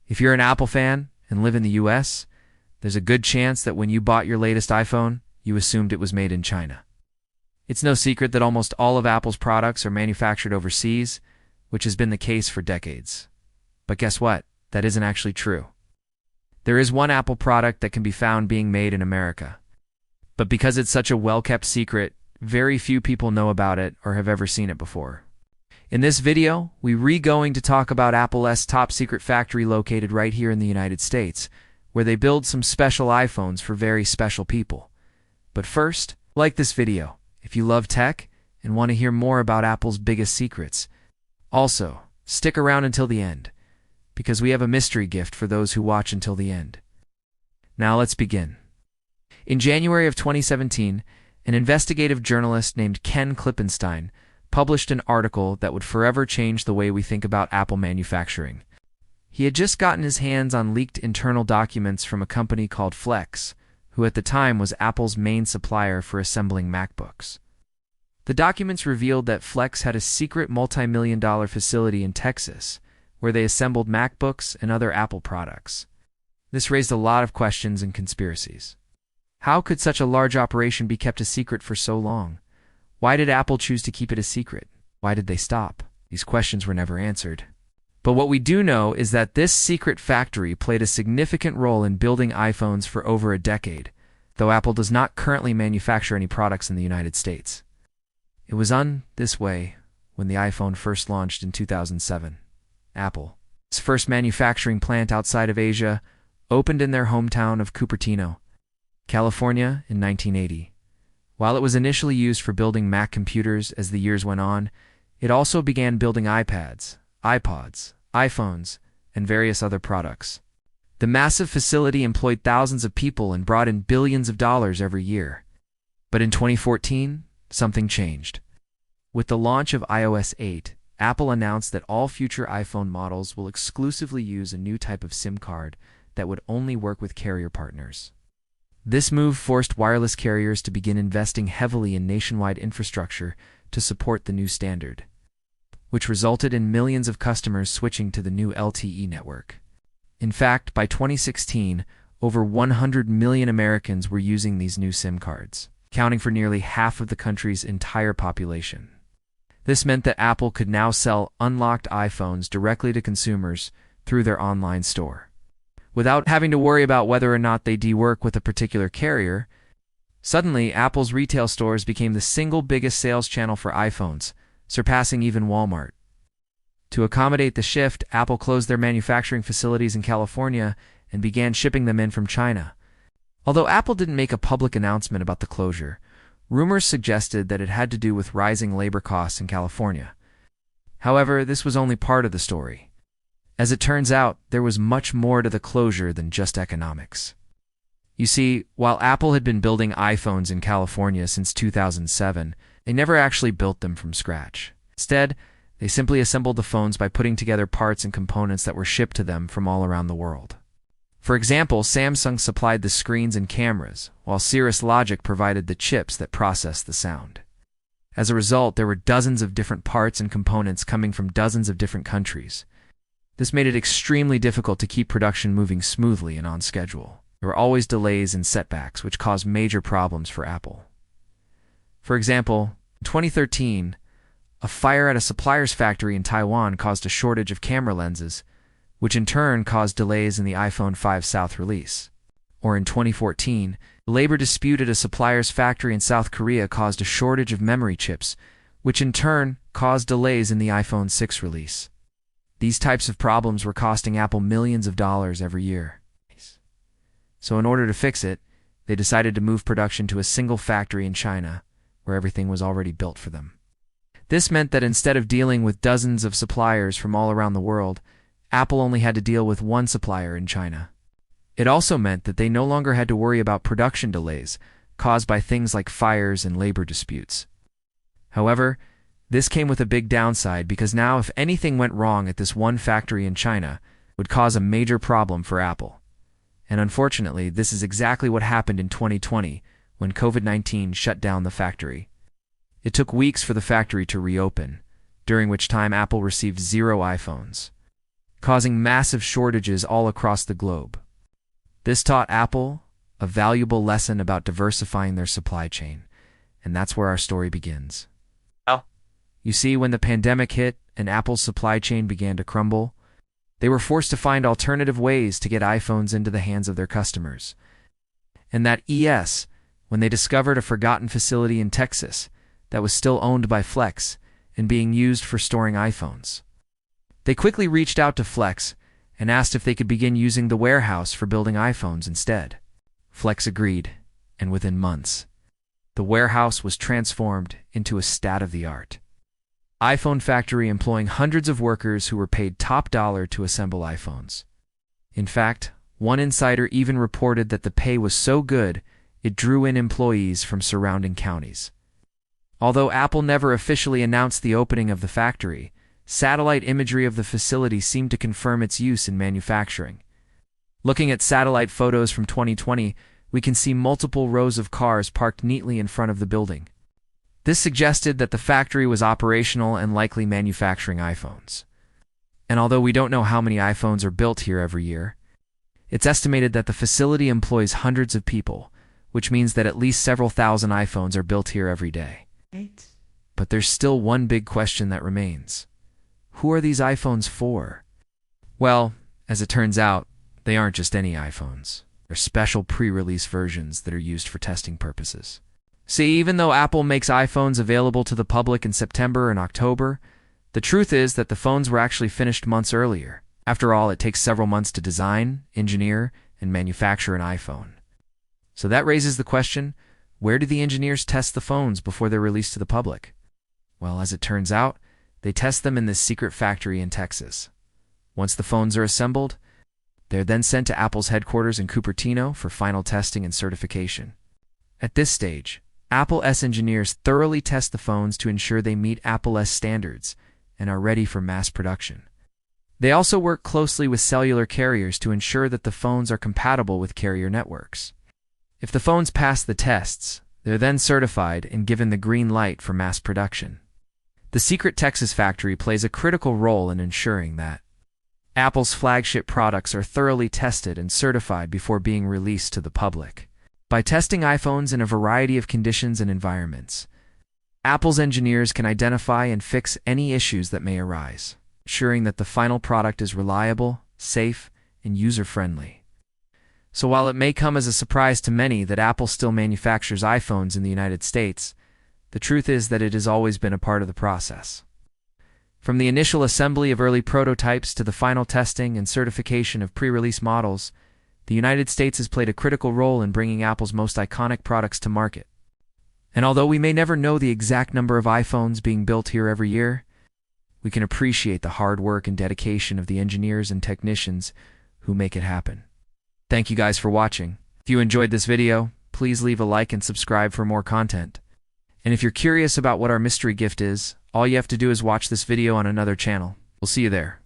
If you're an Apple fan and live in the US, there's a good chance that when you bought your latest iPhone, you assumed it was made in China. It's no secret that almost all of Apple's products are manufactured overseas, which has been the case for decades. But guess what? That isn't actually true. There is one Apple product that can be found being made in America. But because it's such a well-kept secret, very few people know about it or have ever seen it before. In this video, we're going to talk about Apple's top secret factory located right here in the United States, where they build some special iPhones for very special people. But first, like this video if you love tech and want to hear more about Apple's biggest secrets. Also, stick around until the end, because we have a mystery gift for those who watch until the end. Now let's begin. In January of 2017, an investigative journalist named Ken Klippenstein published an article that would forever change the way we think about Apple manufacturing. He had just gotten his hands on leaked internal documents from a company called Flex, who at the time was Apple's main supplier for assembling MacBooks. The documents revealed that Flex had a secret multi-million-dollar facility in Texas, where they assembled MacBooks and other Apple products. This raised a lot of questions and conspiracies. How could such a large operation be kept a secret for so long? Why did Apple choose to keep it a secret? Why did they stop? These questions were never answered. But what we do know is that this secret factory played a significant role in building iPhones for over a decade, though Apple does not currently manufacture any products in the United States. It was on this way when the iPhone first launched in 2007. Apple, its first manufacturing plant outside of Asia, opened in their hometown of Cupertino, California in 1980. While it was initially used for building Mac computers as the years went on, it also began building iPads, iPods, iPhones, and various other products. The massive facility employed thousands of people and brought in billions of dollars every year. But in 2014, something changed. With the launch of iOS 8, Apple announced that all future iPhone models will exclusively use a new type of SIM card that would only work with carrier partners. This move forced wireless carriers to begin investing heavily in nationwide infrastructure to support the new standard, which resulted in millions of customers switching to the new LTE network. In fact, by 2016, over 100 million Americans were using these new SIM cards, accounting for nearly half of the country's entire population. This meant that Apple could now sell unlocked iPhones directly to consumers through their online store, without having to worry about whether or not they work with a particular carrier. Suddenly, Apple's retail stores became the single biggest sales channel for iPhones, surpassing even Walmart. To accommodate the shift, Apple closed their manufacturing facilities in California and began shipping them in from China. Although Apple didn't make a public announcement about the closure, rumors suggested that it had to do with rising labor costs in California. However, this was only part of the story. As it turns out, there was much more to the closure than just economics. You see, while Apple had been building iPhones in California since 2007, they never actually built them from scratch. Instead, they simply assembled the phones by putting together parts and components that were shipped to them from all around the world. For example, Samsung supplied the screens and cameras, while Cirrus Logic provided the chips that processed the sound. As a result, there were dozens of different parts and components coming from dozens of different countries. This made it extremely difficult to keep production moving smoothly and on schedule. There were always delays and setbacks, which caused major problems for Apple. For example, in 2013, a fire at a supplier's factory in Taiwan caused a shortage of camera lenses, which in turn caused delays in the iPhone 5 South release. Or in 2014, a labor dispute at a supplier's factory in South Korea caused a shortage of memory chips, which in turn caused delays in the iPhone 6 release. These types of problems were costing Apple millions of dollars every year. So in order to fix it, they decided to move production to a single factory in China, where everything was already built for them. This meant that instead of dealing with dozens of suppliers from all around the world, Apple only had to deal with one supplier in China. It also meant that they no longer had to worry about production delays caused by things like fires and labor disputes. However, this came with a big downside because now if anything went wrong at this one factory in China, it would cause a major problem for Apple. And unfortunately, this is exactly what happened in 2020 when COVID-19 shut down the factory. It took weeks for the factory to reopen, during which time Apple received 0 iPhones. causing massive shortages all across the globe. This taught Apple a valuable lesson about diversifying their supply chain, and that's where our story begins. Well, you see, when the pandemic hit and Apple's supply chain began to crumble, they were forced to find alternative ways to get iPhones into the hands of their customers. And when they discovered a forgotten facility in Texas that was still owned by Flex and being used for storing iPhones. They quickly reached out to Flex and asked if they could begin using the warehouse for building iPhones instead. Flex agreed, and within months, the warehouse was transformed into a state-of-the-art iPhone factory employing hundreds of workers who were paid top dollar to assemble iPhones. In fact, one insider even reported that the pay was so good it drew in employees from surrounding counties. Although Apple never officially announced the opening of the factory, satellite imagery of the facility seemed to confirm its use in manufacturing. Looking at satellite photos from 2020, we can see multiple rows of cars parked neatly in front of the building. This suggested that the factory was operational and likely manufacturing iPhones. And although we don't know how many iPhones are built here every year, it's estimated that the facility employs hundreds of people, which means that at least several thousand iPhones are built here every day. But there's still one big question that remains. Who are these iPhones for? Well, as it turns out, they aren't just any iPhones. They're special pre-release versions that are used for testing purposes. See, even though Apple makes iPhones available to the public in September and October, the truth is that the phones were actually finished months earlier. After all, it takes several months to design, engineer, and manufacture an iPhone. So that raises the question, where do the engineers test the phones before they're released to the public? Well, as it turns out, they test them in this secret factory in Texas. Once the phones are assembled, they're then sent to Apple's headquarters in Cupertino for final testing and certification. At this stage, Apple's engineers thoroughly test the phones to ensure they meet Apple's standards and are ready for mass production. They also work closely with cellular carriers to ensure that the phones are compatible with carrier networks. If the phones pass the tests, they're then certified and given the green light for mass production. The secret Texas factory plays a critical role in ensuring that Apple's flagship products are thoroughly tested and certified before being released to the public. By testing iPhones in a variety of conditions and environments, Apple's engineers can identify and fix any issues that may arise, ensuring that the final product is reliable, safe, and user-friendly. So while it may come as a surprise to many that Apple still manufactures iPhones in the United States, the truth is that it has always been a part of the process. From the initial assembly of early prototypes to the final testing and certification of pre-release models, the United States has played a critical role in bringing Apple's most iconic products to market. And although we may never know the exact number of iPhones being built here every year, we can appreciate the hard work and dedication of the engineers and technicians who make it happen. Thank you guys for watching. If you enjoyed this video, please leave a like and subscribe for more content. And if you're curious about what our mystery gift is, all you have to do is watch this video on another channel. We'll see you there.